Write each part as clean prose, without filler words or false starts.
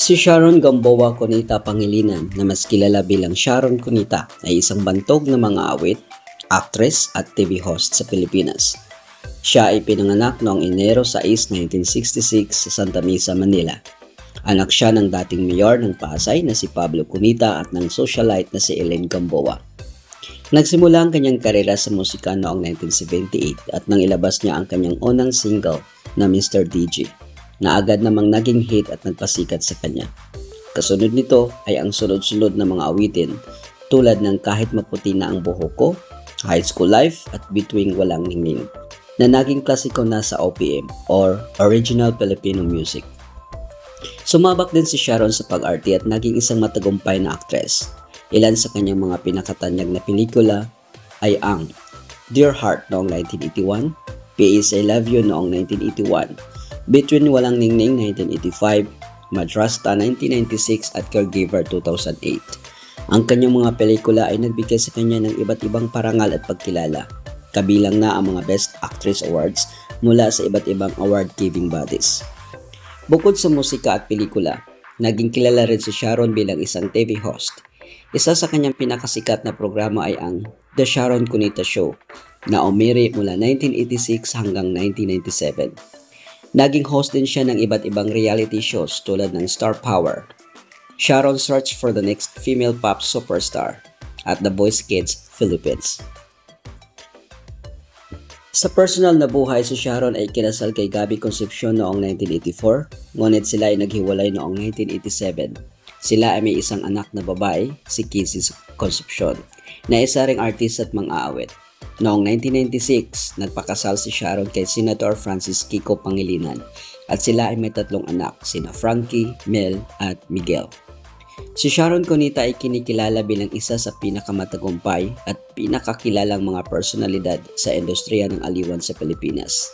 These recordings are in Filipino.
Si Sharon Gamboa Cunita Pangilinan na mas kilala bilang Sharon Cunita ay isang bantog na mga awit, actress at TV host sa Pilipinas. Siya ay pinanganak noong Enero 6, 1966 sa Santa Mesa, Manila. Anak siya ng dating mayor ng Pasay na si Pablo Cunita at ng socialite na si Elaine Gamboa. Nagsimula ang kanyang karera sa musika noong 1978 at nang ilabas niya ang kanyang unang single na Mr. DJ, na agad namang naging hit at nagpasikat sa kanya. Kasunod nito ay ang sunod-sunod na mga awitin tulad ng Kahit Maputi na ang Buhok Ko, High School Life at Bituing Walang Ningning, na naging klasiko na sa OPM or Original Filipino Music. Sumabak din si Sharon sa pag-arte at naging isang matagumpay na aktres. Ilan sa kanyang mga pinakatanyag na pelikula ay ang Dear Heart noong 1981, P.S. I Love You noong 1981, Between Walang Ningning 1985, Madrasta 1996 at Caregiver 2008. Ang kanyang mga pelikula ay nagbigay sa kanya ng iba't ibang parangal at pagkilala, kabilang na ang mga Best Actress Awards mula sa iba't ibang award-giving bodies. Bukod sa musika at pelikula, naging kilala rin si Sharon bilang isang TV host. Isa sa kanyang pinakasikat na programa ay ang The Sharon Cunita Show na umiri mula 1986 hanggang 1997. Naging host din siya ng iba't ibang reality shows tulad ng Star Power, Sharon Search for the Next Female Pop Superstar, at The Voice Kids Philippines. Sa personal na buhay, si Sharon ay kinasal kay Gabby Concepcion noong 1984, ngunit sila ay naghiwalay noong 1987. Sila ay may isang anak na babae, si Kizzy Concepcion, na isa ring artist at mang-aawit. Noong 1996, nagpakasal si Sharon kay Senator Francis Kiko Pangilinan at sila ay may 3 anak, sina Frankie, Mel at Miguel. Si Sharon Cunita ay kinikilala bilang isa sa pinakamatagumpay at pinakakilalang mga personalidad sa industriya ng aliwan sa Pilipinas.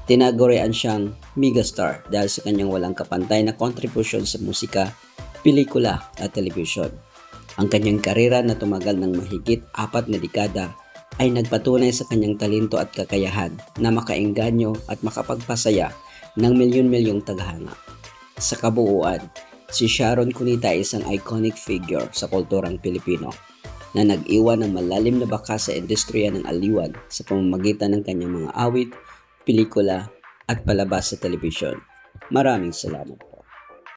Tinagurian siyang megastar dahil sa kanyang walang kapantay na kontribusyon sa musika, pelikula at telebisyon. Ang kanyang karera na tumagal ng mahigit 4 na dekada ay nagpatunay sa kanyang talento at kakayahan na makaengganyo at makapagpasaya ng milyon-milyong tagahanga. Sa kabuuan, si Sharon Cunita ay isang iconic figure sa kulturang Pilipino na nag-iwan ng malalim na bakas sa industriya ng aliwan sa pamamagitan ng kanyang mga awit, pelikula at palabas sa telebisyon. Maraming salamat.